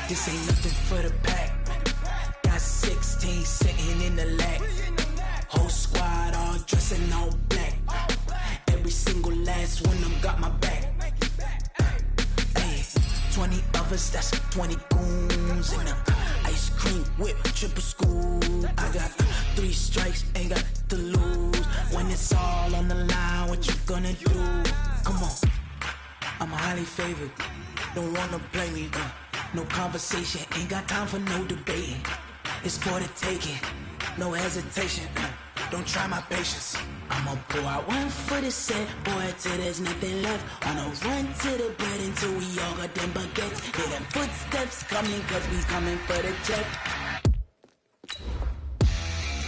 This ain't nothing for the pack. Got 16 sitting in the lap. Whole squad all dressing all black. Every single last one of them got my back. 20 of us, that's 20 goons in a ice cream whip, triple school. I got 3 strikes, ain't got to lose. When it's all on the line, what you gonna do? Come on, I'm highly favored. Don't wanna play me, no conversation. Ain't got time for no debating. It's for the taking, no hesitation. Don't try my patience. I'ma pull out one for the set, boy, till there's nothing left. Wanna run to the bed until we all got them baguettes. Hear them footsteps coming, cause we coming for the check.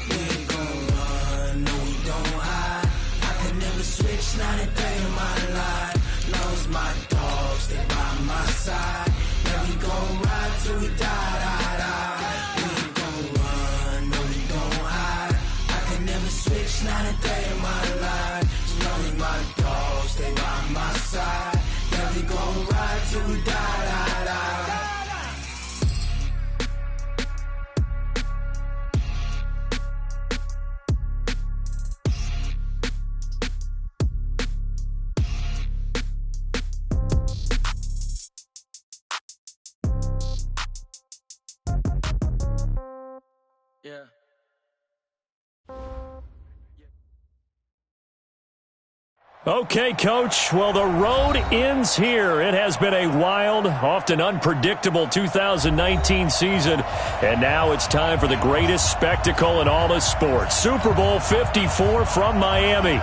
We ain't gon' run, no we don't hide. I could never switch, not a day in my life. Lost my dogs, they by my side. Yeah, we gon' ride till we die, die, die. We ain't gon' run, no we don't hide. I could never switch, not a day in my life. As long as my dogs stay by my side. Yeah, we gon' ride till we die, die, die. Yeah. Okay, Coach. Well, the road ends here. It has been a wild, often unpredictable 2019 season, and now it's time for the greatest spectacle in all of sports. Super Bowl 54 from Miami.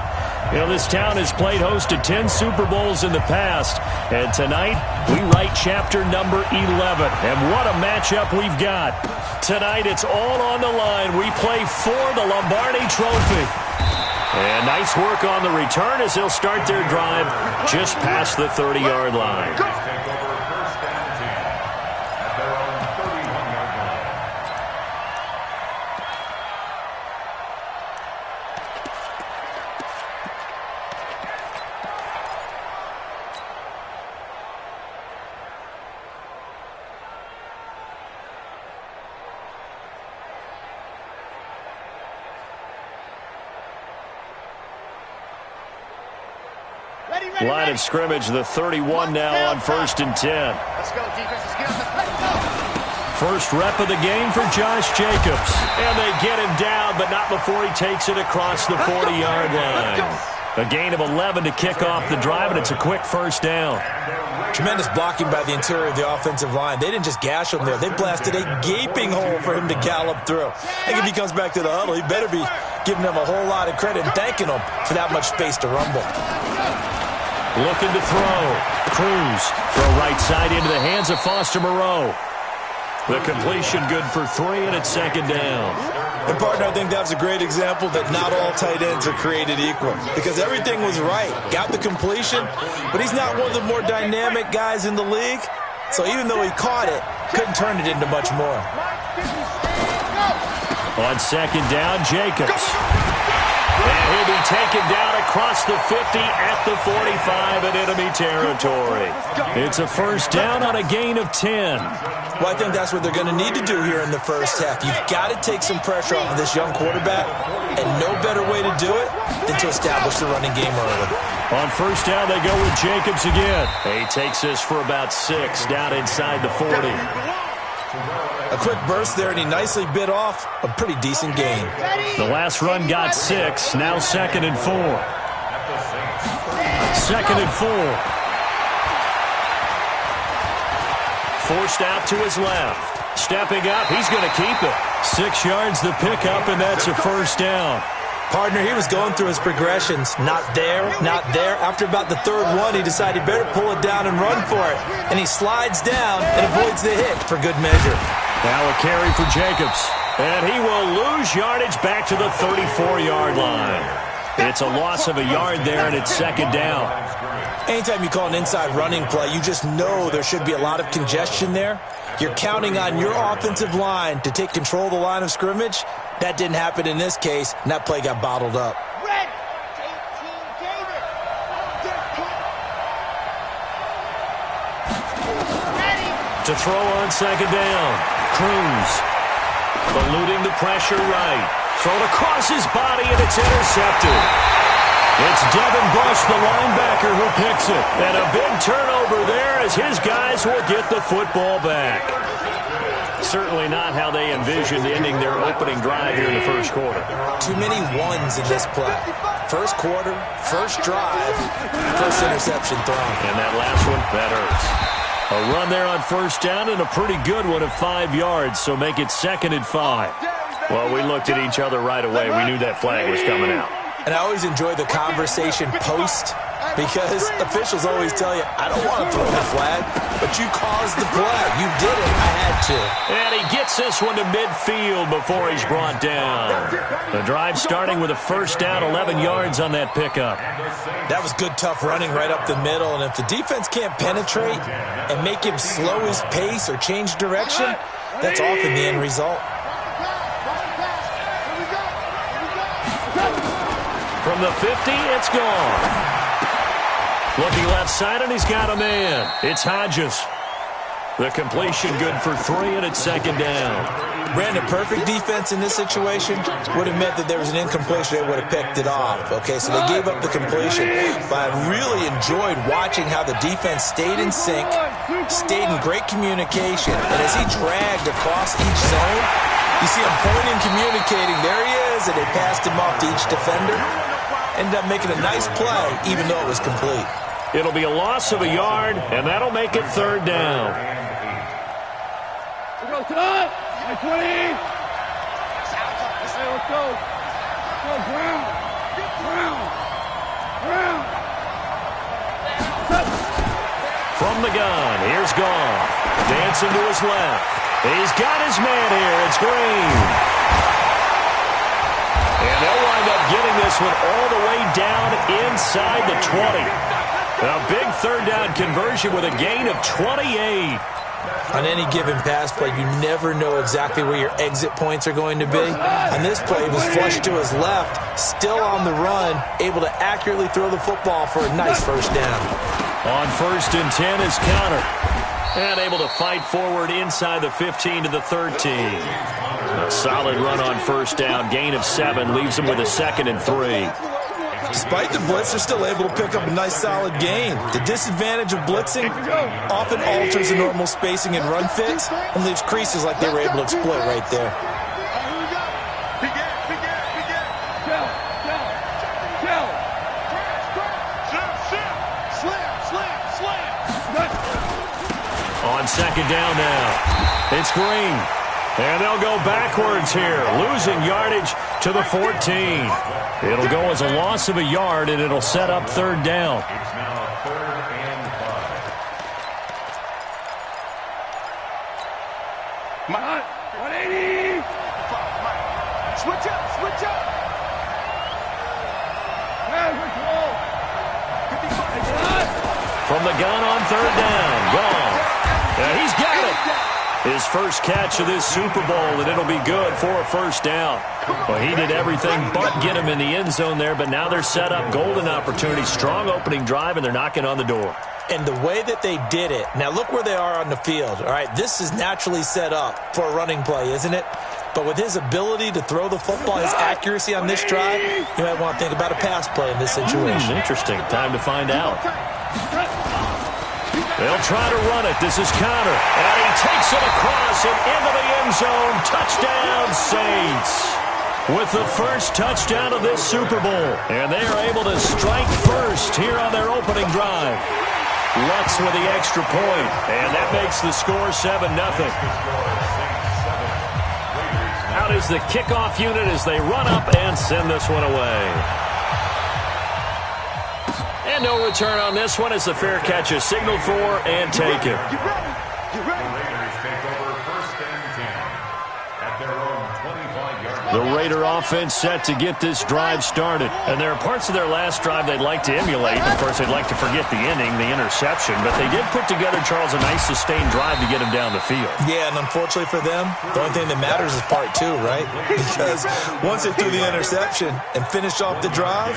You know, this town has played host to 10 Super Bowls in the past, and tonight we write chapter number 11. And what a matchup we've got. Tonight it's all on the line. We play for the Lombardi Trophy. And nice work on the return as they'll start their drive just past the 30-yard line. Line of scrimmage, the 31 now on 1st and 10. Let's go, defense. Let's get on the play. First rep of the game for Josh Jacobs. And they get him down, but not before he takes it across the 40-yard line. A gain of 11 to kick off the drive, and it's a quick first down. Tremendous blocking by the interior of the offensive line. They didn't just gash him there. They blasted a gaping hole for him to gallop through. I think if he comes back to the huddle, he better be giving them a whole lot of credit and thanking them for that much space to rumble. Looking to throw. Cruz. Throw right side into the hands of Foster Moreau. The completion good for 3, and it's second down. And, partner, I think that's a great example that not all tight ends are created equal. Because everything was right. Got the completion, but he's not one of the more dynamic guys in the league. So even though he caught it, couldn't turn it into much more. On second down, Jacobs. And he'll be taken down across the 50 at the 45 in enemy territory. It's a first down on a gain of 10. Well, I think that's what they're going to need to do here in the first half. You've got to take some pressure off of this young quarterback, and no better way to do it than to establish the running game early. On first down, they go with Jacobs again. He takes this for about 6 down inside the 40. A quick burst there, and he nicely bit off a pretty decent gain. The last run got 6. Now 2nd and 4. 2nd and 4. Forced out to his left. Stepping up, he's going to keep it. 6 yards the pickup, and that's a first down. Partner, he was going through his progressions. Not there, not there. After about the 3rd one, he decided he better pull it down and run for it. And he slides down and avoids the hit for good measure. Now a carry for Jacobs. And he will lose yardage back to the 34-yard line. It's a loss of a yard there, and it's 2nd down. Anytime you call an inside running play, you just know there should be a lot of congestion there. You're counting on your offensive line to take control of the line of scrimmage. That didn't happen in this case, and that play got bottled up. Red. To throw on second down. Cruz. Eluding the pressure right. Thrown across his body, and it's intercepted. It's Devin Bush, the linebacker, who picks it. And a big turnover there as his guys will get the football back. Certainly not how they envisioned ending their opening drive here in the first quarter. Too many ones in this play. First quarter, first drive, first interception thrown. And that last one, that hurts. A run there on first down and a pretty good one of 5 yards, so make it 2nd and 5. Well, we looked at each other right away. We knew that flag was coming out. And I always enjoy the conversation post because officials always tell you, I don't want to throw the flag, but you caused the play. You did it. I had to. And he gets this one to midfield before he's brought down. The drive starting with a first down, 11 yards on that pickup. That was good, tough running right up the middle. And if the defense can't penetrate and make him slow his pace or change direction, that's often the end result. From the 50, it's gone. Looking left side, and he's got a man. It's Hodges. The completion good for 3, and it's 2nd down. Brandon, perfect defense in this situation would have meant that there was an incompletion. They would have picked it off. Okay, so they gave up the completion. But I really enjoyed watching how the defense stayed in sync, stayed in great communication. And as he dragged across each zone, you see him pointing, communicating. There he is, and they passed him off to each defender. Ended up making a nice play, even though it was complete. It'll be a loss of a yard, and that'll make it 3rd down. Let's go, Todd. 20. Hey, let's go. Let's go, Brown. From the gun, here's Goff. Dancing to his left. He's got his man here. It's Green. And they'll wind up getting this one all the way down inside the 20. A big 3rd down conversion with a gain of 28. On any given pass play, you never know exactly where your exit points are going to be. On this play, he was flushed to his left, still on the run, able to accurately throw the football for a nice first down. On 1st and 10 is Connor. And able to fight forward inside the 15 to the 13. A solid run on first down. Gain of 7 leaves him with a 2nd and 3. Despite the blitz, they're still able to pick up a nice solid gain. The disadvantage of blitzing often alters the normal spacing and run fits and leaves creases like they were able to exploit right there. On 2nd down now, it's Green. And they'll go backwards here, losing yardage to the 14. It'll go as a loss of a yard, and it'll set up 3rd down. Come on, 180. Switch up. From the gun on 3rd down, gone. And he's got it. His first catch of this Super Bowl, and it'll be good for a first down. Well, he did everything but get him in the end zone there, but now they're set up. Golden opportunity, strong opening drive, and they're knocking on the door. And the way that they did it, now look where they are on the field. All right, this is naturally set up for a running play, isn't it? But with his ability to throw the football, his accuracy on this drive, you might want to think about a pass play in this situation. Interesting. Time to find out. They'll try to run it. This is Connor. And he takes it across and into the end zone. Touchdown, Saints. With the first touchdown of this Super Bowl. And they are able to strike first here on their opening drive. Lutz with the extra point. And that makes the score 7-0. Out is the kickoff unit as they run up and send this one away. And no return on this one as the fair catch is signaled for and taken. The Raider offense set to get this drive started. And there are parts of their last drive they'd like to emulate. Of course, they'd like to forget the ending, the interception. But they did put together, Charles, a nice sustained drive to get him down the field. Yeah, and unfortunately for them, the only thing that matters is part 2, right? Because once they threw the interception and finished off the drive,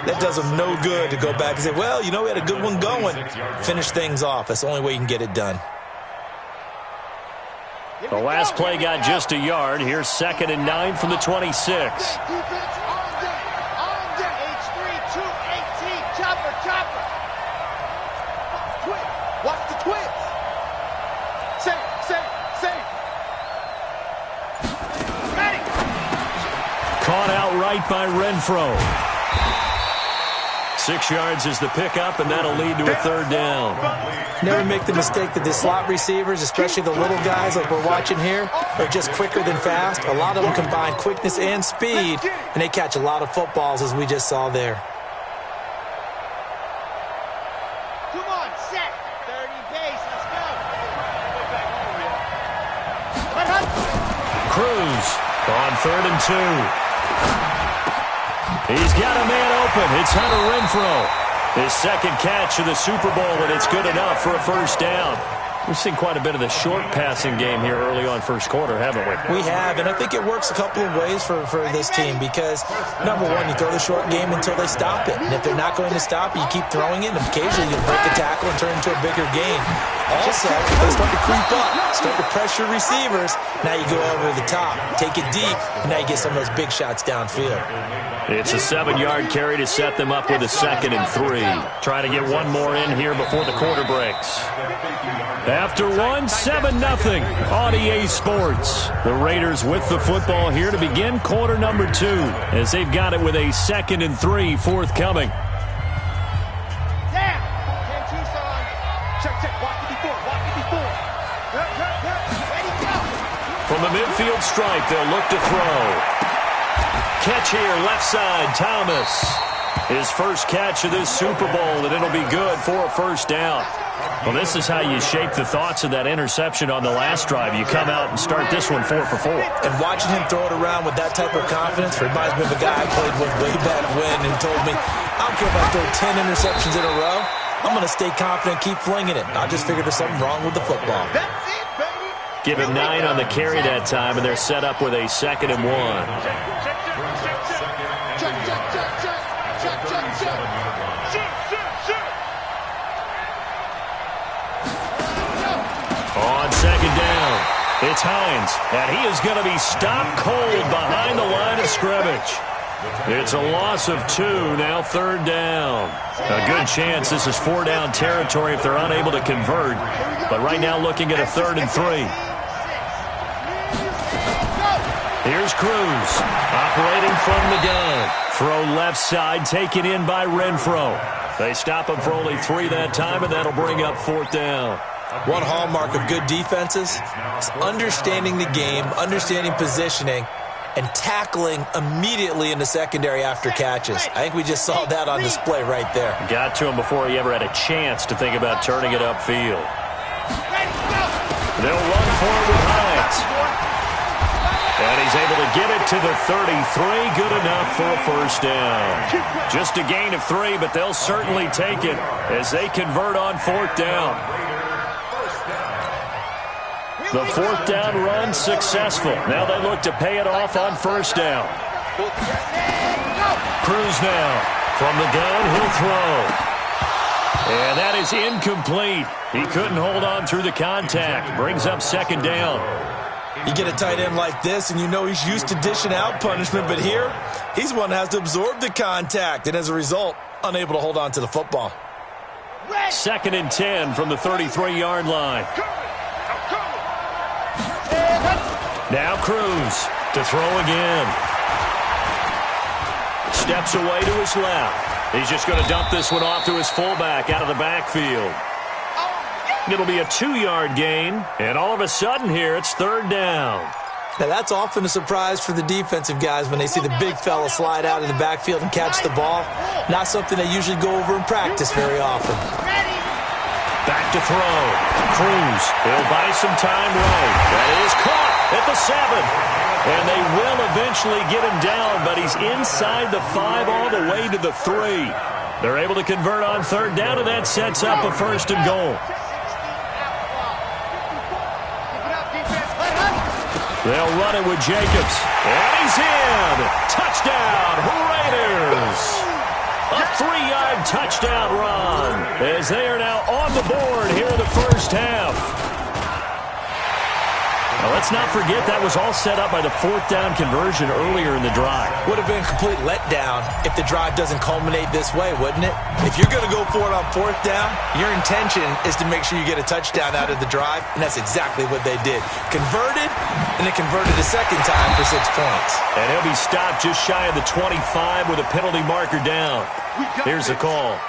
that does them no good to go back and say, well, you know, we had a good one going. Finish things off. That's the only way you can get it done. The last play got just a yard. Here's 2nd and 9 from the 26. Defense on deck. On deck. H3, 218. Chopper, chopper. Twin. Watch the twins. Safe. Ready. Caught outright by Renfro. 6 yards is the pickup, and that'll lead to a 3rd down. Never make the mistake that the slot receivers, especially the little guys like we're watching here, are just quicker than fast. A lot of them combine quickness and speed, and they catch a lot of footballs, as we just saw there. Come on, set. 30 pace. Let's go. Cruz on 3rd and 2. He's got a man open. It's Hunter Renfro. His 2nd catch of the Super Bowl, and it's good enough for a 1st down. We've seen quite a bit of the short passing game here early on first quarter, haven't we? We have, and I think it works a couple of ways for this team because, number one, you throw the short game until they stop it. And if they're not going to stop it, you keep throwing it, and occasionally you break a tackle and turn into a bigger gain. Also, they start to creep up, start to pressure receivers. Now you go over the top, take it deep, and now you get some of those big shots downfield. It's a 7-yard carry to set them up with a 2nd and 3. Trying to get one more in here before the quarter breaks. After 7-0 on EA Sports. The Raiders with the football here to begin quarter number 2 as they've got it with a 2nd and 3 forthcoming. Down. 10-2 son. Check. Walk it before. Ready, go. From the midfield stripe, they'll look to throw. Catch here, left side, Thomas. His first catch of this Super Bowl, and it'll be good for a 1st down. Well, this is how you shape the thoughts of that interception on the last drive. You come out and start this one 4 for 4. And watching him throw it around with that type of confidence reminds me of a guy I played with way back when and told me, I don't care if I throw 10 interceptions in a row. I'm going to stay confident, keep flinging it. I just figured there's something wrong with the football. That's it, baby. Give him 9 on the carry that time, and they're set up with a 2nd and 1. On 2nd down, it's Hines, and he is going to be stopped cold behind the line of scrimmage. It's a loss of 2, now 3rd down. A good chance this is 4-down territory if they're unable to convert, but right now looking at a 3rd and 3. Here's Cruz, operating from the gun. Throw left side, taken in by Renfro. They stop him for only 3 that time, and that'll bring up 4th down. One hallmark of good defenses is understanding the game, understanding positioning, and tackling immediately in the secondary after catches. I think we just saw that on display right there. Got to him before he ever had a chance to think about turning it upfield. They'll run forward with Hines. And he's able to get it to the 33. Good enough for a 1st down. Just a gain of 3, but they'll certainly take it as they convert on 4th down. The 4th down run successful. Now they look to pay it off on 1st down. Cruz now. From the gun, he'll throw. And that is incomplete. He couldn't hold on through the contact. Brings up 2nd down. You get a tight end like this, and you know he's used to dishing out punishment, but here, he's one that has to absorb the contact, and as a result, unable to hold on to the football. 2nd and 10 from the 33-yard line. Now Cruz to throw again. Steps away to his left. He's just going to dump this one off to his fullback out of the backfield. It'll be a 2-yard gain, and all of a sudden here it's 3rd down. Now that's often a surprise for the defensive guys when they see the big fella slide out of the backfield and catch the ball. Not something they usually go over in practice very often. Back to throw. Cruz, he'll buy some time right. That is caught at the 7. And they will eventually get him down, but he's inside the 5 all the way to the 3. They're able to convert on 3rd down, and that sets up a 1st and goal. They'll run it with Jacobs. And he's in. Touchdown, Raiders. A 3-yard touchdown run as they are now on the board here in the 1st half. Now, let's not forget that was all set up by the fourth down conversion earlier in the drive. Would have been a complete letdown if the drive doesn't culminate this way, wouldn't it? If you're going to go for it on fourth down, your intention is to make sure you get a touchdown out of the drive, and that's exactly what they did. Converted, and then converted a second time for 6 points. And he'll be stopped just shy of the 25 with a penalty marker down. Here's the call.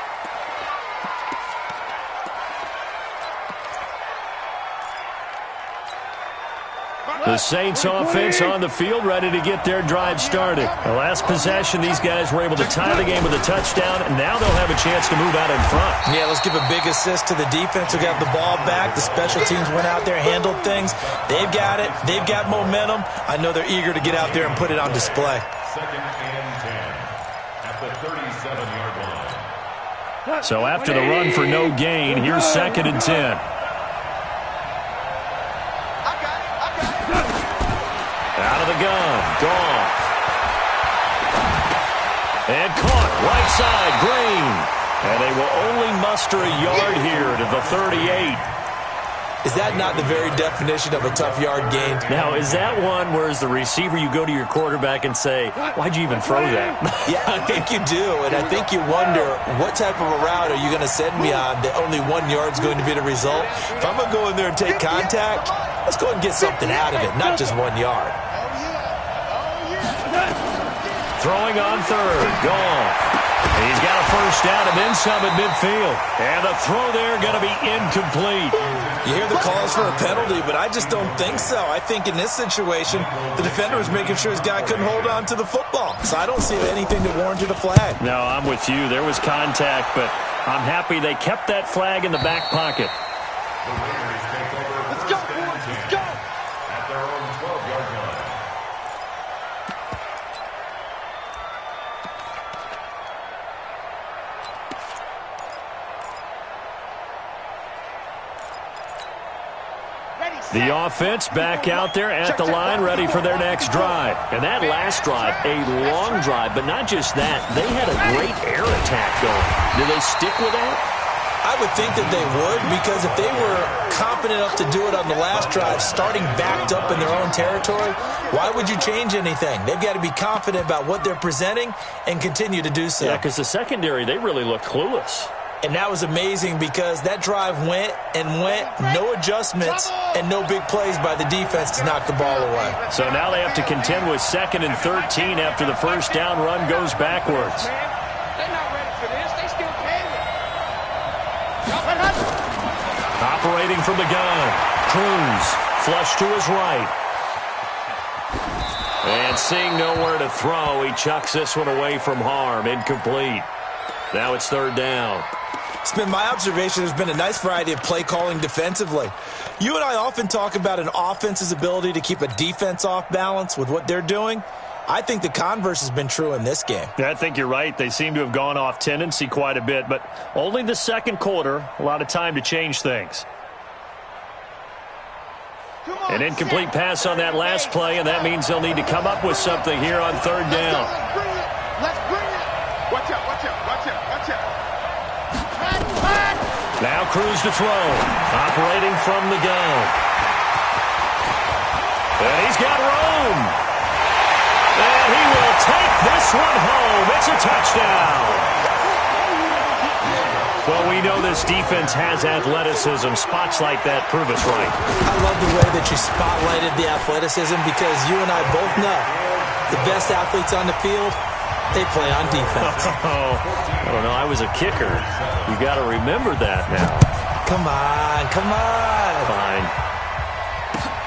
The Saints offense on the field, ready to get their drive started. The last possession, these guys were able to tie the game with a touchdown, and now they'll have a chance to move out in front. Yeah, let's give a big assist to the defense who got the ball back. The special teams went out there, handled things. They've got it. They've got momentum. I know they're eager to get out there and put it on display. 2nd and 10 at the 37-yard line. So after the run for no gain, here's 2nd and 10. Out of the gun, Goff. And caught, right side, Green. And they will only muster a yard here to the 38. Is that not the very definition of a tough yard gain? Now, is that one where as the receiver you go to your quarterback and say, why'd you even throw that? Yeah, I think you do, and I think you wonder what type of a route are you going to send me on that only 1 yard's going to be the result? If I'm going to go in there and take contact, let's go and get something out of it, not just 1 yard. Throwing on third, Goff. He's got a first down and then some at midfield. And the throw there going to be incomplete. You hear the calls for a penalty, but I just don't think so. I think in this situation, the defender was making sure his guy couldn't hold on to the football. So I don't see anything that warranted a flag. No, I'm with you. There was contact, but I'm happy they kept that flag in the back pocket. Let's go, boys. Let's go. At their own 12-yard line. The offense back out there at the line, ready for their next drive. And that last drive, a long drive, but not just that. They had a great air attack going. Do they stick with that? I would think that they would, because if they were confident enough to do it on the last drive, starting backed up in their own territory, why would you change anything? They've got to be confident about what they're presenting and continue to do so. Yeah, because the secondary, they really looked clueless. And that was amazing because that drive went and went, no adjustments, and no big plays by the defense to knock the ball away. So now they have to contend with 2nd and 13 after the first down run goes backwards. They're not ready for this. They still can. Operating from the gun, Cruz, flush to his right. And seeing nowhere to throw, he chucks this one away from harm, incomplete. Now it's 3rd down. It's been my observation there's been a nice variety of play calling defensively. You and I often talk about an offense's ability to keep a defense off balance with what they're doing. I think the converse has been true in this game. Yeah, I think you're right. They seem to have gone off tendency quite a bit, but only the second quarter, a lot of time to change things. An incomplete pass on that last play, and that means they'll need to come up with something here on 3rd down. Let's bring it. Watch out, watch out, watch out, watch out. Now Cruz to throw, operating from the gun. And he's got room. And he will take this one home. It's a touchdown. Well, we know this defense has athleticism. Spots like that prove us right. I love the way that you spotlighted the athleticism because you and I both know the best athletes on the field, they play on defense. Oh, I don't know. I was a kicker. You got to remember that now. Come on, come on. Fine.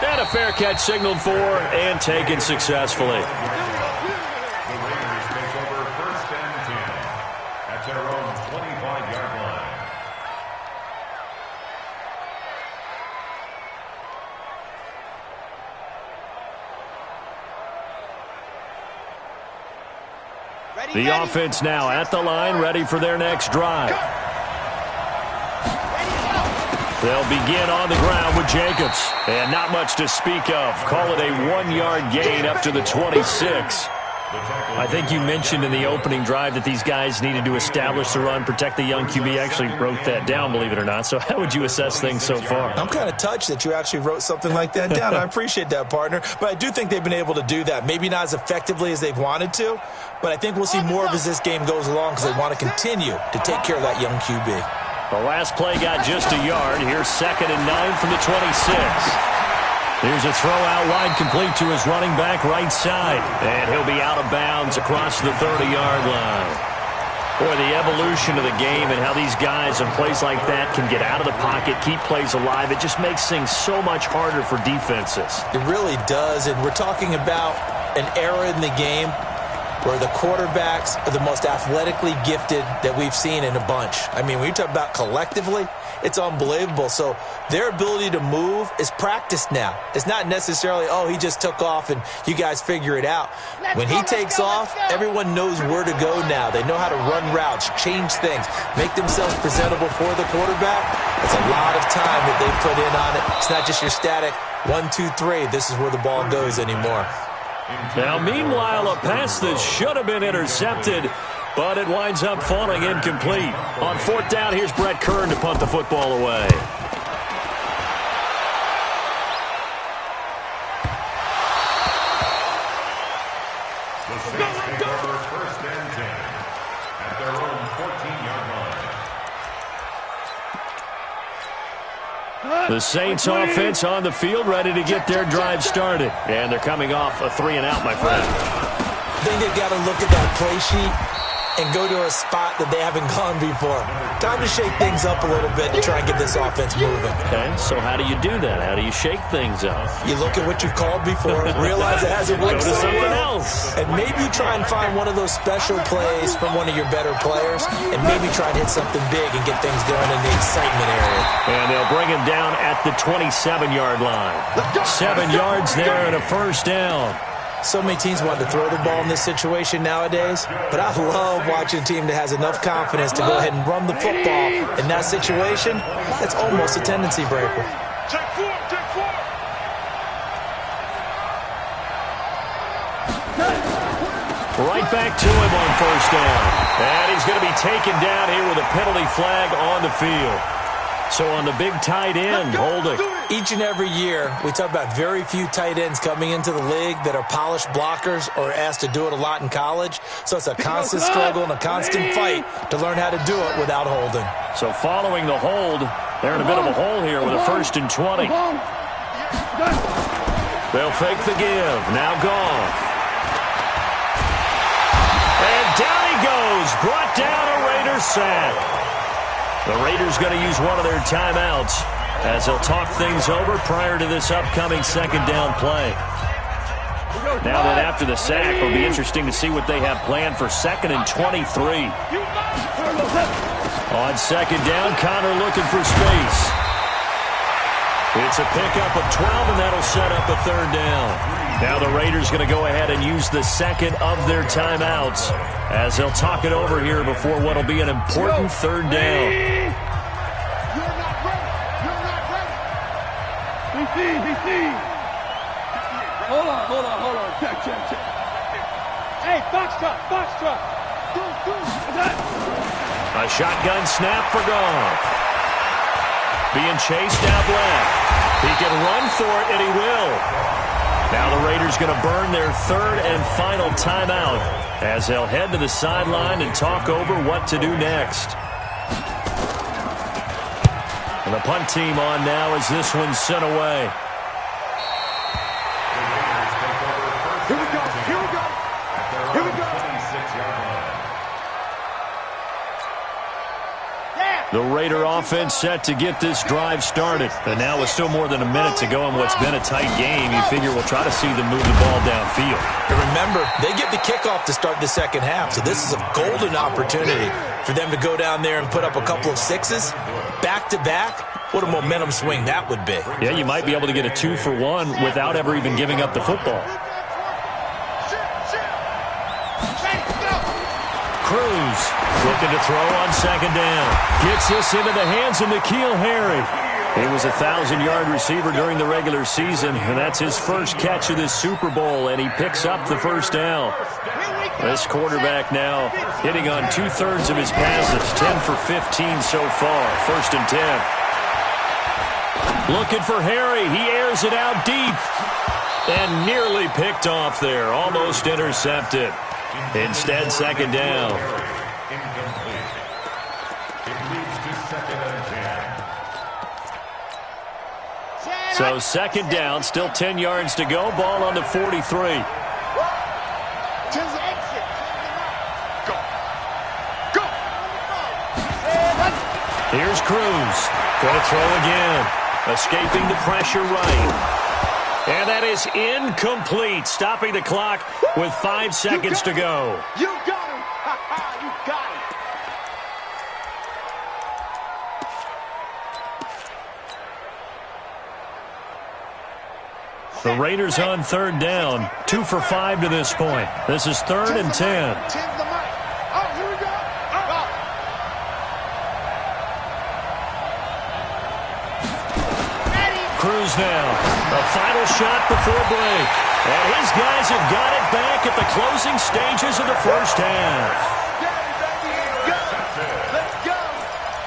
And a fair catch signaled for and taken successfully. The Raiders take over 1st and 10 at their own 25-yard line. The offense now at the line, ready for their next drive. They'll begin on the ground with Jacobs. And not much to speak of. Call it a 1-yard gain up to the 26. I think you mentioned in the opening drive that these guys needed to establish the run, protect the young QB. Actually wrote that down, believe it or not. So how would you assess things so far? I'm kind of touched that you actually wrote something like that down. I appreciate that, partner. But I do think they've been able to do that. Maybe not as effectively as they've wanted to, but I think we'll see more of as this game goes along because they want to continue to take care of that young QB. The last play got just a yard. Here's 2nd and 9 from the 26. Here's a throw out wide, complete to his running back right side. And he'll be out of bounds across the 30-yard line. Boy, the evolution of the game and how these guys in plays like that can get out of the pocket, keep plays alive, it just makes things so much harder for defenses. It really does, and we're talking about an era in the game where the quarterbacks are the most athletically gifted that we've seen in a bunch. I mean, when you talk about collectively, it's unbelievable. So their ability to move is practiced now. It's not necessarily, oh, he just took off and you guys figure it out. When he takes off, everyone knows where to go now. They know how to run routes, change things, make themselves presentable for the quarterback. It's a lot of time that they put in on it. It's not just your static 1, 2, 3. This is where the ball goes anymore. Now, meanwhile, a pass that should have been intercepted, but it winds up falling incomplete. On 4th down, here's Brett Kern to punt the football away. The Saints take over 1st and 10 at their own 14-yard line. The Saints offense on the field, ready to get their drive started. And they're coming off a 3-and-out, my friend. I think they've got to look at that play sheet and go to a spot that they haven't gone before. Time to shake things up a little bit to try and get this offense moving. Okay, so how do you do that? How do you shake things up? You look at what you've called before, realize it hasn't worked Go to so something well, else. and maybe you try and find one of those special plays from one of your better players, and maybe try and hit something big and get things going in the excitement area. And they'll bring him down at the 27-yard line. 7 yards there and a 1st down. So many teams want to throw the ball in this situation nowadays, but I love watching a team that has enough confidence to go ahead and run the football in that situation. That's almost a tendency breaker. Take 4, take 4. Right back to him on 1st down. And he's going to be taken down here with a penalty flag on the field. So on the big tight end, holding. Each and every year, we talk about very few tight ends coming into the league that are polished blockers or asked to do it a lot in college. So it's a constant struggle and a constant fight to learn how to do it without holding. So following the hold, they're in a bit of a hole here with a 1st and 20. They'll fake the give. Now Goff. And down he goes. Brought down a Raider sack. The Raiders going to use one of their timeouts as they'll talk things over prior to this upcoming 2nd down play. Now that after the sack, it'll be interesting to see what they have planned for 2nd and 23. On 2nd down, Connor looking for space. It's a pickup of 12, and that'll set up a 3rd down. Now the Raiders going to go ahead and use the 2nd of their timeouts as they'll talk it over here before what will be an important 3rd down. You're not ready. You're not ready. DC. Hold on. Check. Hey, box truck. A shotgun snap for Goff. Being chased out left. He can run for it, and he will. Now the Raiders going to burn their 3rd and final timeout as they'll head to the sideline and talk over what to do next. And the punt team on now as this one's sent away. Here we go. 26-yard line. The Raider offense set to get this drive started. And now with still more than a minute to go in what's been a tight game, you figure we'll try to see them move the ball downfield. And remember, they get the kickoff to start the 2nd half, so this is a golden opportunity for them to go down there and put up a couple of 6s back-to-back. What a momentum swing that would be. Yeah, you might be able to get a 2-for-1 without ever even giving up the football. Cruz looking to throw on 2nd down. Gets this into the hands of N'Keal Harry. He was a 1,000-yard receiver during the regular season, and that's his first catch of this Super Bowl, and he picks up the first down. This quarterback now hitting on 2/3 of his passes, 10 for 15 so far, 1st and 10. Looking for Harry. He airs it out deep and nearly picked off there, almost intercepted. Instead, 2nd down. Incomplete. It leads to 2nd and 10. So 2nd down, still 10 yards to go. Ball on the 43. Here's Cruz. Going to throw again. Escaping the pressure right. And that is incomplete. Stopping the clock with 5 seconds to go. You got him. You got him. The Raiders on 3rd down. 2 for 5 to this point. This is 3rd and 10. Cruz now. A final shot before break. And his guys have got it back at the closing stages of the first half.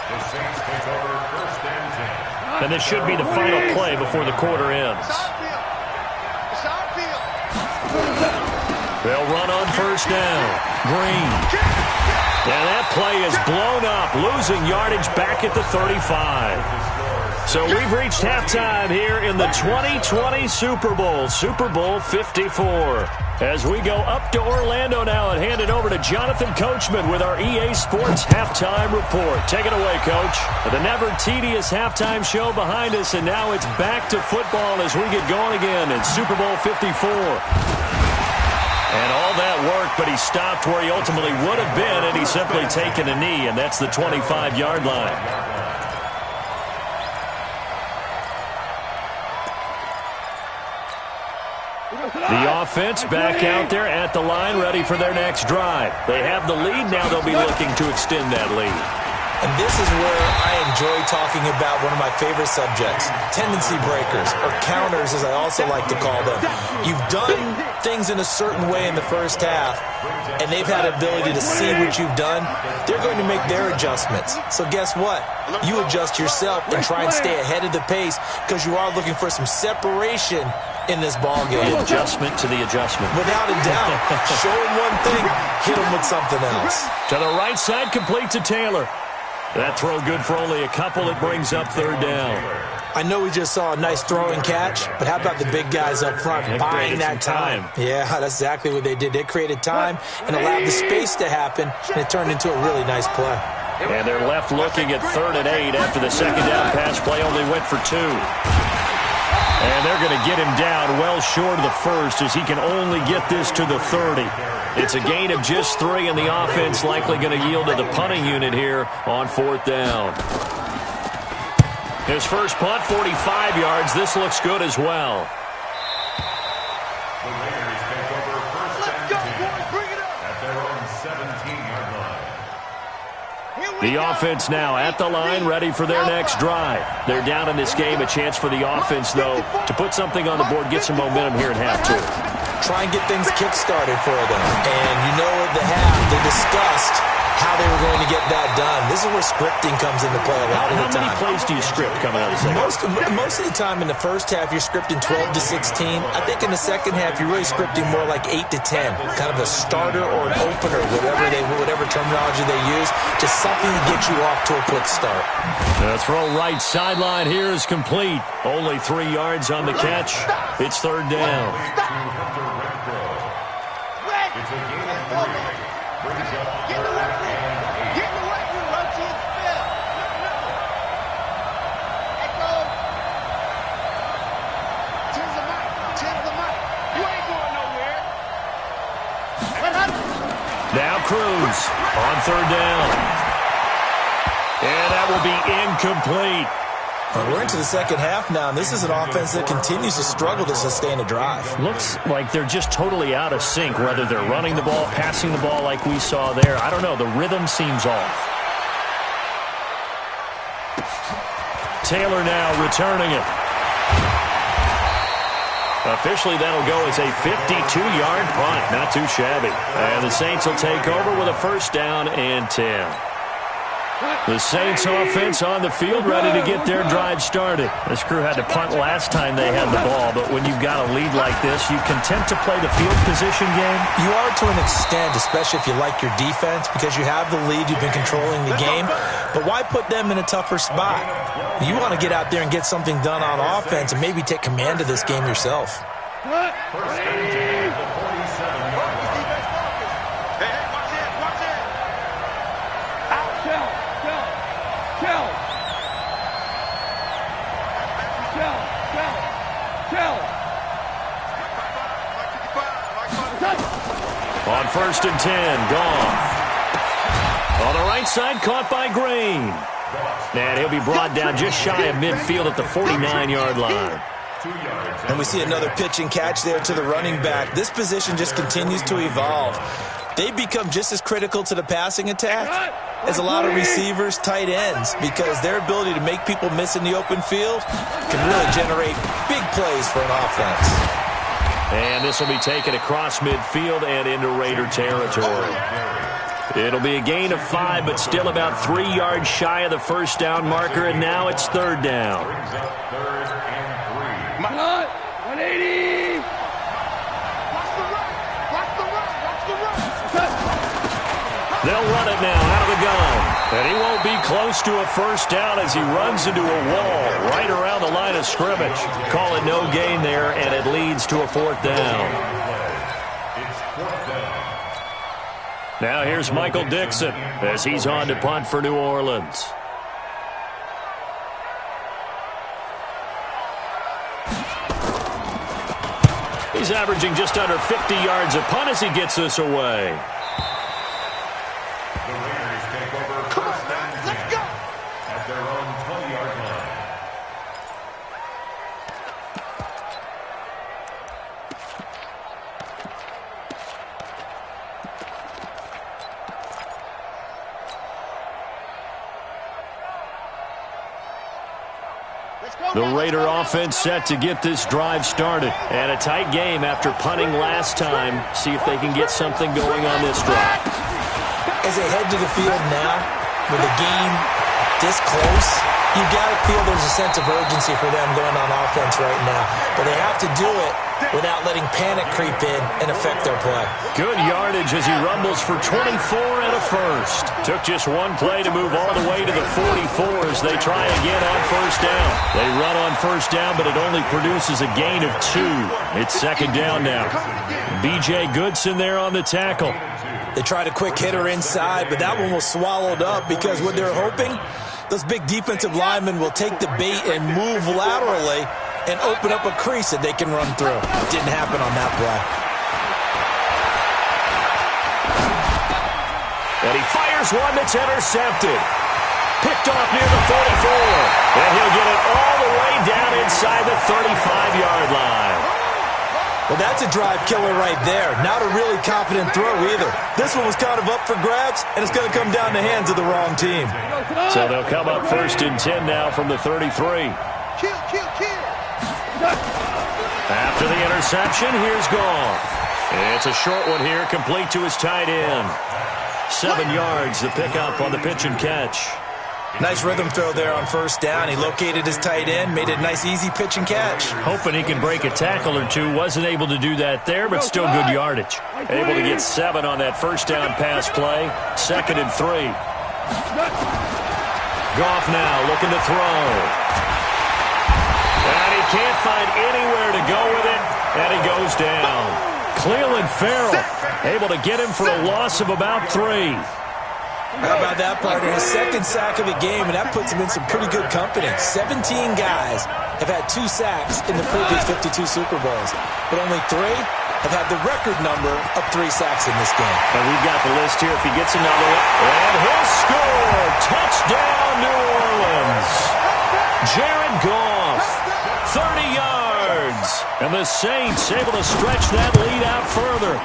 The Saints take over 1st and 10. And this should be the final play before the quarter ends. They'll run on 1st down. Green. And that play is blown up, losing yardage back at the 35. So we've reached halftime here in the 2020 Super Bowl, Super Bowl 54. As we go up to Orlando now and hand it over to Jonathan Coachman with our EA Sports Halftime Report. Take it away, Coach. The never-tedious halftime show behind us, and now it's back to football as we get going again in Super Bowl 54. And all that work, but he stopped where he ultimately would have been, and he's simply taken a knee, and that's the 25-yard line. The offense back out there at the line, ready for their next drive. They have the lead. Now they'll be looking to extend that lead. And this is where I enjoy talking about one of my favorite subjects, tendency breakers, or counters as I also like to call them. You've done things in a certain way in the first half, and they've had ability to see what you've done. They're going to make their adjustments. So guess what? You adjust yourself and try and stay ahead of the pace because you are looking for some separation in this ball game. The adjustment to the adjustment. Without a doubt. Show him one thing, hit him with something else. To the right side, complete to Taylor. That throw good for only a couple. It brings up 3rd down. I know we just saw a nice throw and catch, but how about the big guys up front buying that time? Yeah, that's exactly what they did. They created time and allowed the space to happen, and it turned into a really nice play. And they're left looking at 3rd and 8 after the 2nd down pass play only went for 2. And they're going to get him down well short of the 1st as he can only get this to the 30. It's a gain of just 3, and the offense likely going to yield to the punting unit here on 4th down. His first punt, 45 yards. This looks good as well. The Raiders take over 1st and 10 at their own 17-yard line. The offense now at the line, ready for their next drive. They're down in this game. A chance for the offense, though, to put something on the board, get some momentum here at half two. Try and get things kick-started for them. And you know at the half, they discussed how they were going to get that done. This is where scripting comes into play a lot of the time. How many plays do you script coming out of the second? Most of the time in the first half, you're scripting 12 to 16. I think in the second half, you're really scripting more like 8 to 10. Kind of a starter or an opener, whatever terminology they use. Just something to get you off to a quick start. The throw right sideline here is complete. Only 3 yards on the catch. It's 3rd down. It's a gain of 3. Brings up 3rd and 8. Now Cruz on 3rd down. And that will be incomplete. We're into the second half now, and this is an offense that continues to struggle to sustain a drive. Looks like they're just totally out of sync, whether they're running the ball, passing the ball like we saw there. I don't know. The rhythm seems off. Taylor now returning it. Officially, that'll go as a 52-yard punt. Not too shabby. And the Saints will take over with a first down and 10. The Saints offense on the field ready to get their drive started. This crew had to punt last time they had the ball, but when you've got a lead like this, you content to play the field position game? You are to an extent, especially if you like your defense, because you have the lead, you've been controlling the game. But why put them in a tougher spot? You want to get out there and get something done on offense and maybe take command of this game yourself. First and 10 at the 47-yard line. Hey, watch it, watch it. Out, Shell. On first and 10, Goff. On the right side, caught by Green. And he'll be brought down just shy of midfield at the 49-yard line. And we see another pitch and catch there to the running back. This position just continues to evolve. They become just as critical to the passing attack as a lot of receivers, tight ends, because their ability to make people miss in the open field can really generate big plays for an offense. And this will be taken across midfield and into Raider territory. It'll be a gain of 5, but still about 3 yards shy of the first down marker, and now it's third down. Brings up third and 3. 180. Watch the run. Watch the run. Watch the run. They'll run it now out of the gun. And he won't be close to a first down as he runs into a wall right around the line of scrimmage. Call it no gain there, and it leads to a fourth down. It's fourth down. Now here's Michael Dixon as he's on to punt for New Orleans. He's averaging just under 50 yards a punt as he gets this away. The Raiders take over first and 10 at their own 20-yard line. The Raider offense set to get this drive started. And a tight game after punting last time. See if they can get something going on this drive. As they head to the field now, with the game this close, you got to feel there's a sense of urgency for them going on offense right now. But they have to do it without letting panic creep in and affect their play. Good yardage as he rumbles for 24 and a first. Took just one play to move all the way to the 44 as they try again on first down. They run on first down, but it only produces a gain of 2. It's second down now. B.J. Goodson there on the tackle. They tried a quick hitter inside, but that one was swallowed up because what they're hoping, those big defensive linemen will take the bait and move laterally and open up a crease that they can run through. Didn't happen on that play. And he fires one that's intercepted. Picked off near the 44. And he'll get it all the way down inside the 35-yard line. Well, that's a drive killer right there. Not a really confident throw either. This one was kind of up for grabs, and it's going to come down the hands of the wrong team. So they'll come up first and 10 now from the 33. Kill. After the interception, here's Goff. It's a short one here, complete to his tight end. 7 yards, the pickup on the pitch and catch. Nice rhythm throw there on first down. He located his tight end, made it a nice, easy pitch and catch. Hoping he can break a tackle or two. Wasn't able to do that there, but still good yardage. Able to get 7 on that first down pass play. Second and 3. Goff now looking to throw. And he can't find anywhere to go with it, and he goes down. Cleveland Farrell able to get him for a loss of about 3. How about that, partner? His second sack of the game, and that puts him in some pretty good company. 17 guys have had 2 sacks in the previous 52 Super Bowls, but only 3 have had the record number of 3 sacks in this game. And we've got the list here if he gets another one. And he'll score! Touchdown, New Orleans! Jared Goff, 30 yards. And the Saints able to stretch that lead out further.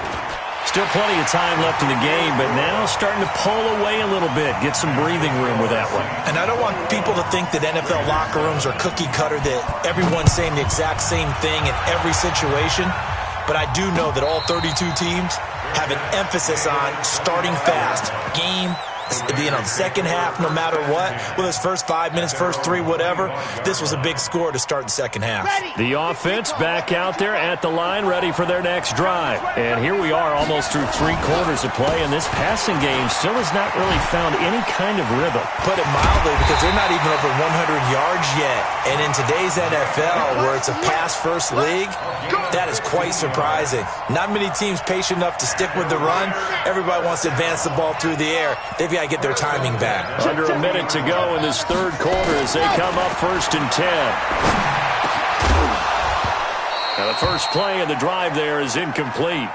Still plenty of time left in the game, but now starting to pull away a little bit, get some breathing room with that one. And I don't want people to think that NFL locker rooms are cookie cutter, that everyone's saying the exact same thing in every situation. But I do know that all 32 teams have an emphasis on starting fast. Game, being on the second half, no matter what. Whether it's first 5 minutes, first 3, whatever. This was a big score to start the second half. The offense back out there at the line, ready for their next drive. And here we are almost through 3 quarters of play, and this passing game still has not really found any kind of rhythm. Put it mildly, because they're not even over 100 yards yet. And in today's NFL, where it's a pass-first league, that is quite surprising. Not many teams patient enough to stick with the run. Everybody wants to advance the ball through the air. They've got to get their timing back. Under a minute to go in this third quarter as they come up 1st and 10. Now the first play of the drive there is incomplete.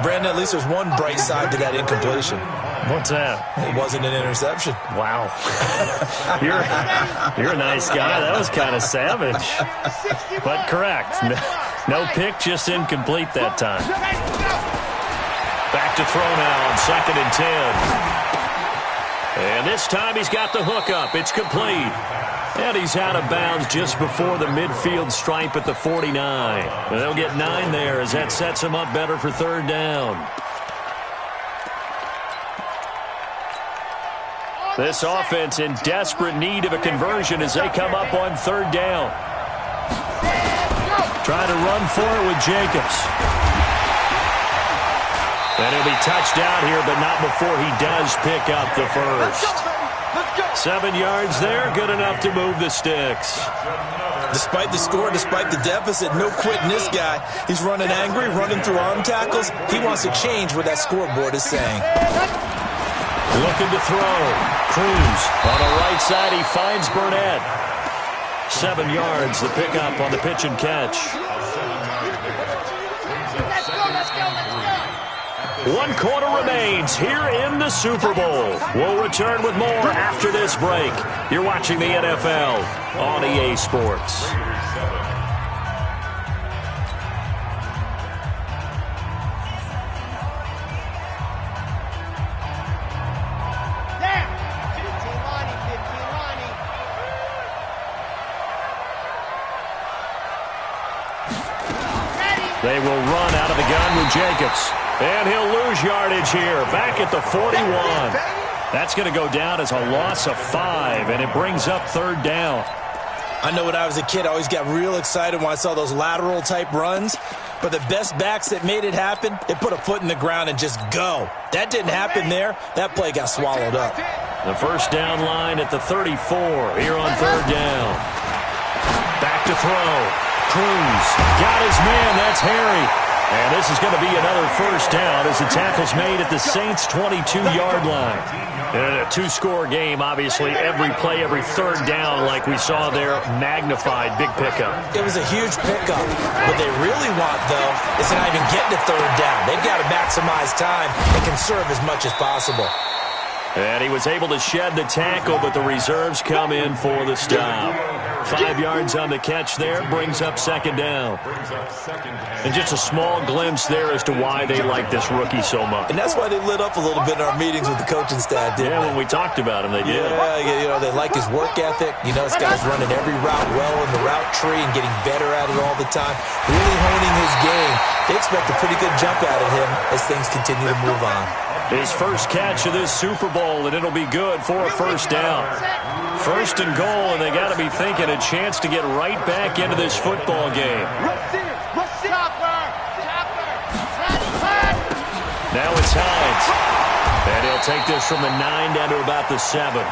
Brandon, at least there's one bright side to that incompletion. What's that? It wasn't an interception. Wow. You're a nice guy. That was kind of savage. But correct. No pick, just incomplete that time. Back to throw now on 2nd and 10. And this time he's got the hook up. It's complete. And he's out of bounds just before the midfield stripe at the 49. And they'll get 9 there as that sets him up better for 3rd down. This offense in desperate need of a conversion as they come up on 3rd down. Trying to run for it with Jacobs. And he'll be touched out here, but not before he does pick up the first. 7 yards there, good enough to move the sticks. Despite the score, despite the deficit, no quitting this guy. He's running angry, running through arm tackles. He wants to change what that scoreboard is saying. Looking to throw. Cruz on the right side. He finds Burnett. 7 yards, the pickup on the pitch and catch. 1 quarter remains here in the Super Bowl. We'll return with more after this break. You're watching the NFL on EA Sports. They will run out of the gun with Jacobs. And he'll lose yardage here, back at the 41. That's going to go down as a loss of 5, and it brings up 3rd down. I know when I was a kid, I always got real excited when I saw those lateral-type runs. But the best backs that made it happen, they put a foot in the ground and just go. That didn't happen there. That play got swallowed up. The first down line at the 34 here on 3rd down. Back to throw. Cruz got his man. That's Harry. And this is going to be another first down as the tackle's made at the Saints' 22-yard line. In a 2-score game, obviously, every play, every 3rd down, like we saw there, magnified, big pickup. It was a huge pickup. What they really want, though, is to not even get to 3rd down. They've got to maximize time and conserve as much as possible. And he was able to shed the tackle, but the reserves come in for the stop. 5 yards on the catch there, brings up 2nd down. And just a small glimpse there as to why they like this rookie so much. And that's why they lit up a little bit in our meetings with the coaching staff, didn't they? When we talked about him, they did. Yeah, you know, they like his work ethic. You know, this guy's running every route well in the route tree and getting better at it all the time. Really honing his game. They expect a pretty good jump out of him as things continue to move on. His first catch of this Super Bowl, and it'll be good for a first down. 1st and goal, and they got to be thinking a chance to get right back into this football game. Now it's Hines. And he'll take this from the 9 down to about the 7.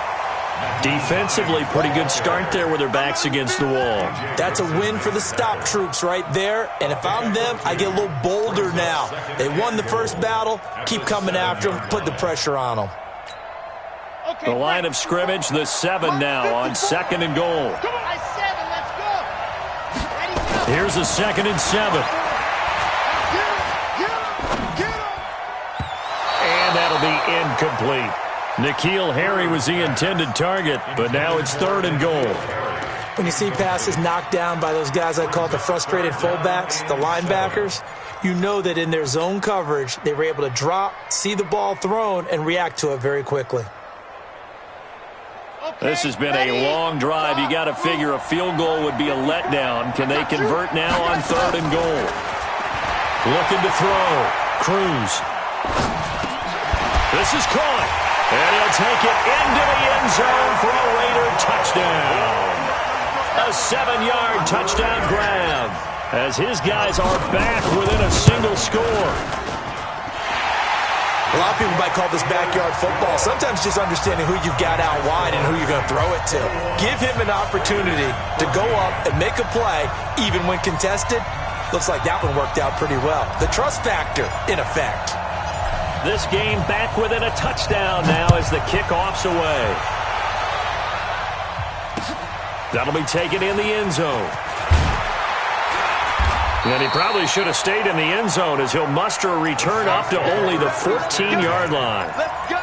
Defensively, pretty good start there with their backs against the wall. That's a win for the stop troops right there. And if I'm them, I get a little bolder now. They won the first battle. Keep coming after them. Put the pressure on them. The line of scrimmage, the 7 now on 2nd and goal. Here's a 2nd and 7. And that'll be incomplete. N'Keal Harry was the intended target, but now it's 3rd and goal. When you see passes knocked down by those guys I call the frustrated fullbacks, the linebackers, you know that in their zone coverage, they were able to drop, see the ball thrown, and react to it very quickly. This has been a long drive. You got to figure a field goal would be a letdown. Can they convert now on 3rd and goal? Looking to throw. Cruz. This is caught. And he'll take it into the end zone for a Raider touchdown. A 7-yard touchdown grab as his guys are back within a single score. A lot of people might call this backyard football. Sometimes just understanding who you've got out wide and who you're going to throw it to. Give him an opportunity to go up and make a play, even when contested. Looks like that one worked out pretty well. The trust factor, in effect. This game back within a touchdown now as the kickoff's away. That'll be taken in the end zone. And he probably should have stayed in the end zone as he'll muster a return up to only the 14-yard line.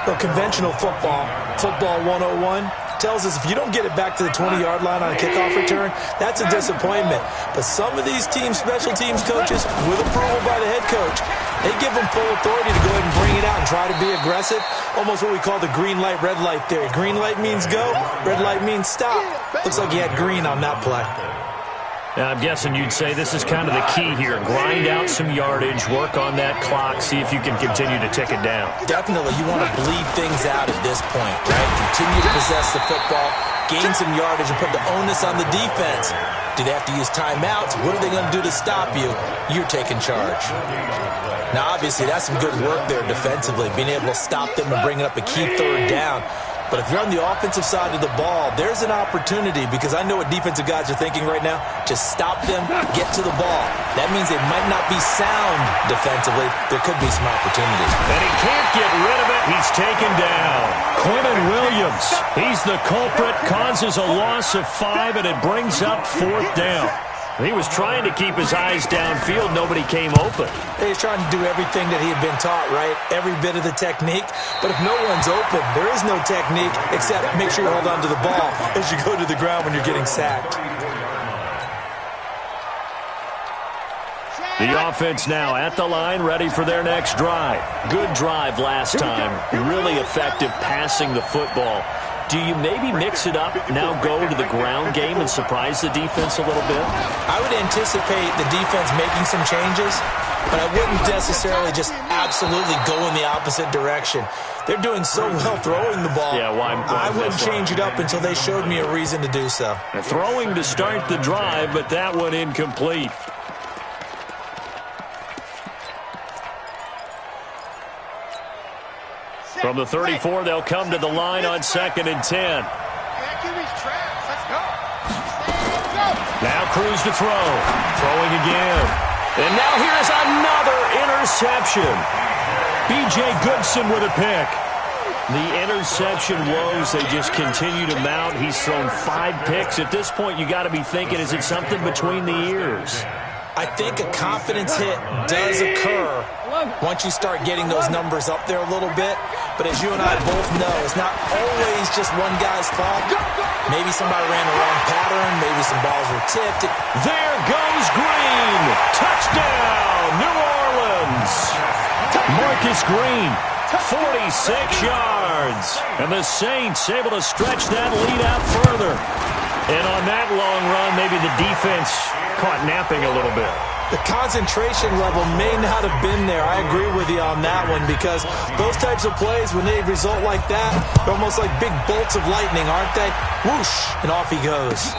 Well, conventional football 101, tells us if you don't get it back to the 20-yard line on a kickoff return, that's a disappointment. But some of these teams, special teams coaches, with approval by the head coach, they give them full authority to go ahead and bring it out and try to be aggressive. Almost what we call the green light, red light theory. Green light means go, red light means stop. Looks like he had green on that play. I'm guessing you'd say this is kind of the key here. Grind out some yardage, work on that clock, see if you can continue to tick it down. Definitely. You want to bleed things out at this point, right? Continue to possess the football, gain some yardage, and put the onus on the defense. Do they have to use timeouts? What are they going to do to stop you? You're taking charge. Now, obviously, that's some good work there defensively, being able to stop them and bringing up a key 3rd down. But if you're on the offensive side of the ball, there's an opportunity, because I know what defensive guys are thinking right now. Just stop them, get to the ball. That means they might not be sound defensively. There could be some opportunity. And he can't get rid of it. He's taken down. Quentin Williams, he's the culprit, causes a loss of 5, and it brings up 4th down. He was trying to keep his eyes downfield. Nobody came open. He's trying to do everything that he had been taught, right? Every bit of the technique. But if no one's open, there is no technique except make sure you hold on to the ball as you go to the ground when you're getting sacked. The offense now at the line, ready for their next drive. Good drive last time. Really effective passing the football. Do you maybe mix it up, now go to the ground game and surprise the defense a little bit? I would anticipate the defense making some changes, but I wouldn't necessarily just absolutely go in the opposite direction. They're doing so well throwing the ball. Yeah, why I wouldn't change it up until they showed me a reason to do so. They're throwing to start the drive, but that one incomplete. From the 34, they'll come to the line on 2nd and 10. Now Cruz to throw. Throwing again. And now here's another interception. B.J. Goodson with a pick. The interception woes, they just continue to mount. He's thrown 5 picks. At this point, you got to be thinking, is it something between the ears? I think a confidence hit does occur once you start getting those numbers up there a little bit. But as you and I both know, it's not always just one guy's fault. Maybe somebody ran the wrong pattern. Maybe some balls were tipped. There goes Green. Touchdown, New Orleans. Marcus Green, 46 yards. And the Saints able to stretch that lead out further. And on that long run, maybe the defense caught napping a little bit. The concentration level may not have been there. I agree with you on that one, because those types of plays, when they result like that, they're almost like big bolts of lightning, aren't they? Whoosh, and off he goes.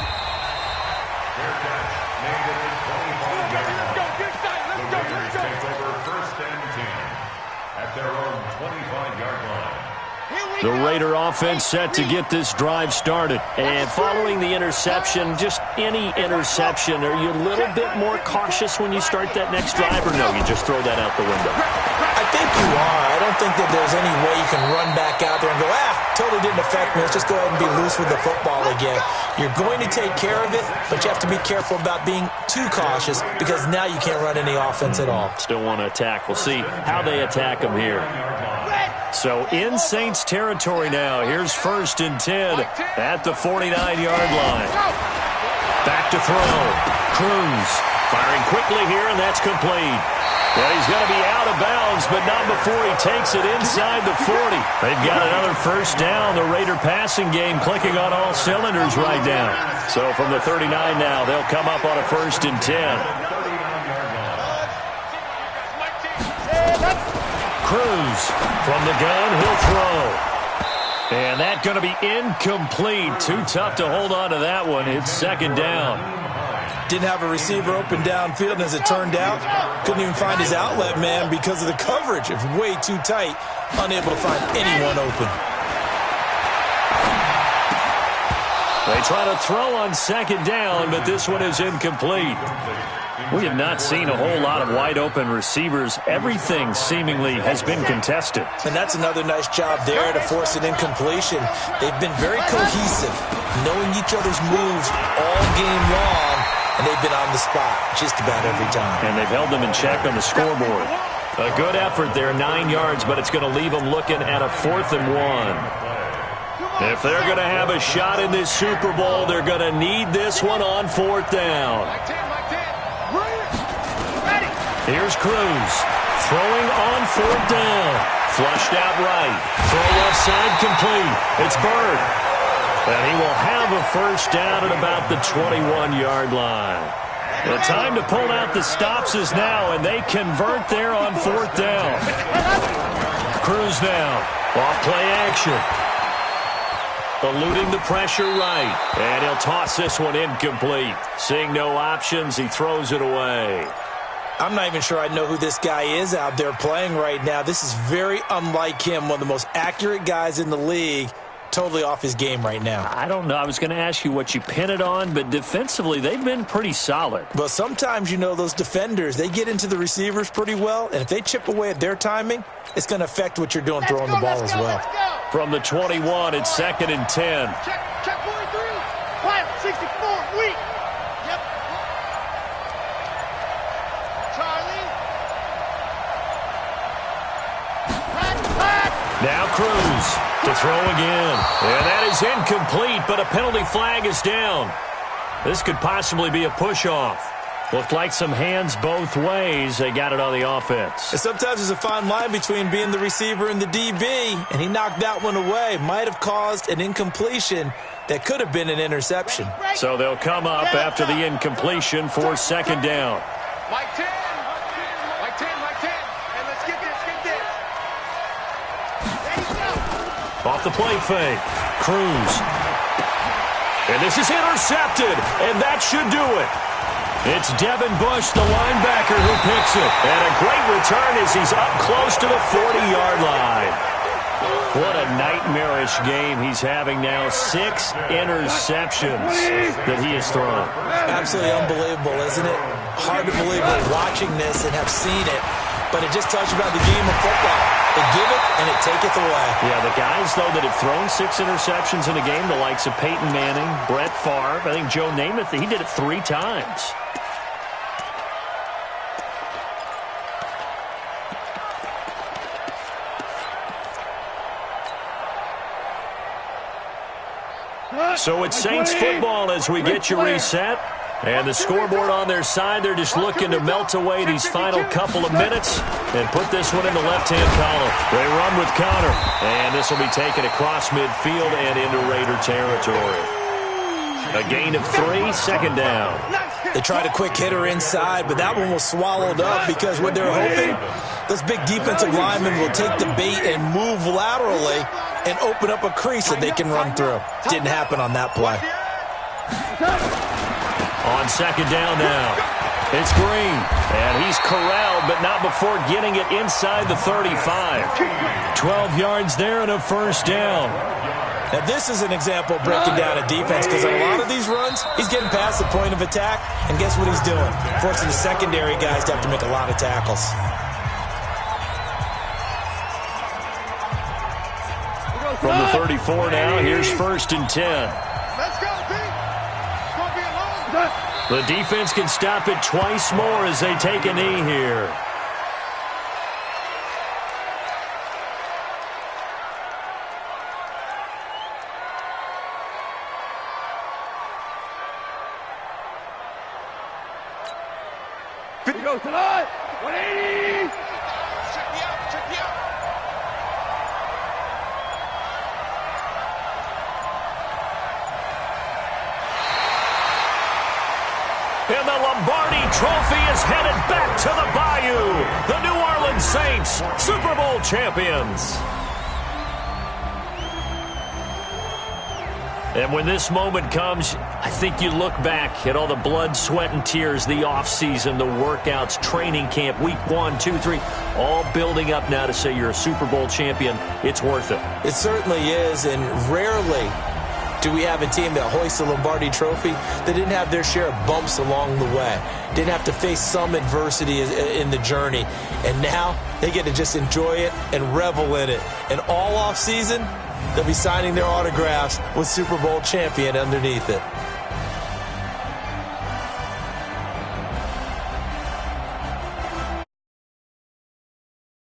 The Raider offense set to get this drive started. And following the interception, just any interception, are you a little bit more cautious when you start that next drive, or no, you just throw that out the window? I think you are. I don't think that there's any way you can run back out there and go, totally didn't affect me. Let's just go ahead and be loose with the football again. You're going to take care of it, but you have to be careful about being too cautious, because now you can't run any offense at all. Still want to attack. We'll see how they attack them here. So in Saints territory now. Here's 1st and 10 at the 49-yard line. Back to throw. Cruz firing quickly here, and that's complete. And he's going to be out of bounds, but not before he takes it inside the 40. They've got another first down. The Raider passing game clicking on all cylinders right now. So from the 39 now, they'll come up on a 1st and 10. Cruz from the gun, he'll throw. And that's going to be incomplete. Too tough to hold on to that one. It's 2nd down. Didn't have a receiver open downfield, and as it turned out, couldn't even find his outlet man because of the coverage. It's way too tight, unable to find anyone open. They try to throw on 2nd down, but this one is incomplete. We have not seen a whole lot of wide-open receivers. Everything seemingly has been contested. And that's another nice job there to force an incompletion. They've been very cohesive, knowing each other's moves all game long, and they've been on the spot just about every time. And they've held them in check on the scoreboard. A good effort there, 9 yards, but it's going to leave them looking at a 4th and 1. If they're going to have a shot in this Super Bowl, they're going to need this one on 4th down. Here's Cruz, throwing on 4th down. Flushed out right. Throw left side complete. It's Bird. And he will have a first down at about the 21-yard line. The time to pull out the stops is now, and they convert there on 4th down. Cruz now, off play action. Eluding the pressure right. And he'll toss this one incomplete. Seeing no options, he throws it away. I'm not even sure I know who this guy is out there playing right now. This is very unlike him, one of the most accurate guys in the league. Totally off his game right now. I don't know. I was going to ask you what you pin it on, but defensively, they've been pretty solid. But sometimes, you know, those defenders, they get into the receivers pretty well, and if they chip away at their timing, it's going to affect what you're doing throwing the ball as well. From the 21, it's 2nd and 10. Check 43. Wild, 64, weak. Yep. Charlie. Now Cruz to throw again. And that is incomplete, but a penalty flag is down. This could possibly be a push-off. Looked like some hands both ways. They got it on the offense. And sometimes there's a fine line between being the receiver and the DB, and he knocked that one away. Might have caused an incompletion that could have been an interception. So they'll come up after the incompletion for 2nd down. Mike 10. Mike 10, Mike 10. And let's get this, get this. Off the play fake. Cruz. And this is intercepted, and that should do it. It's Devin Bush, the linebacker, who picks it. And a great return as he's up close to the 40-yard line. What a nightmarish game he's having now. 6 interceptions that he has thrown. Absolutely unbelievable, isn't it? Hard to believe we're watching this and have seen it, but it just tells you about the game of football. They give it and it taketh away. Yeah, the guys, though, that have thrown 6 interceptions in a game, the likes of Peyton Manning, Brett Favre, I think Joe Namath, he did it 3 times. So it's Saints football as we get you reset. And the scoreboard on their side, they're just looking to melt away these final couple of minutes and put this one in the left-hand column. They run with Connor, and this will be taken across midfield and into Raider territory. A gain of 3, 2nd down. They tried a quick hitter inside, but that one was swallowed up because what they're hoping, those big defensive linemen will take the bait and move laterally and open up a crease that they can run through. Didn't happen on that play. On 2nd down now, it's Green, and he's corralled, but not before getting it inside the 35. 12 yards there and a first down. Now, this is an example of breaking down a defense because on a lot of these runs, he's getting past the point of attack, and guess what he's doing? Forcing the secondary guys to have to make a lot of tackles. From the 34 now, here's 1st and 10. Let's go, Pete. It's going to be a long. The defense can stop it twice more as they take a knee here. Here goes tonight. 180. Check me out. Check me out. And the Lombardi Trophy is headed back to the Bayou. The New Orleans Saints, Super Bowl champions. And when this moment comes, I think you look back at all the blood, sweat, and tears, the offseason, the workouts, training camp, week 1, 2, 3, all building up now to say you're a Super Bowl champion. It's worth it. It certainly is, and rarely do we have a team that hoists the Lombardi Trophy that didn't have their share of bumps along the way, didn't have to face some adversity in the journey, and now they get to just enjoy it and revel in it. And all offseason, they'll be signing their autographs with Super Bowl champion underneath it.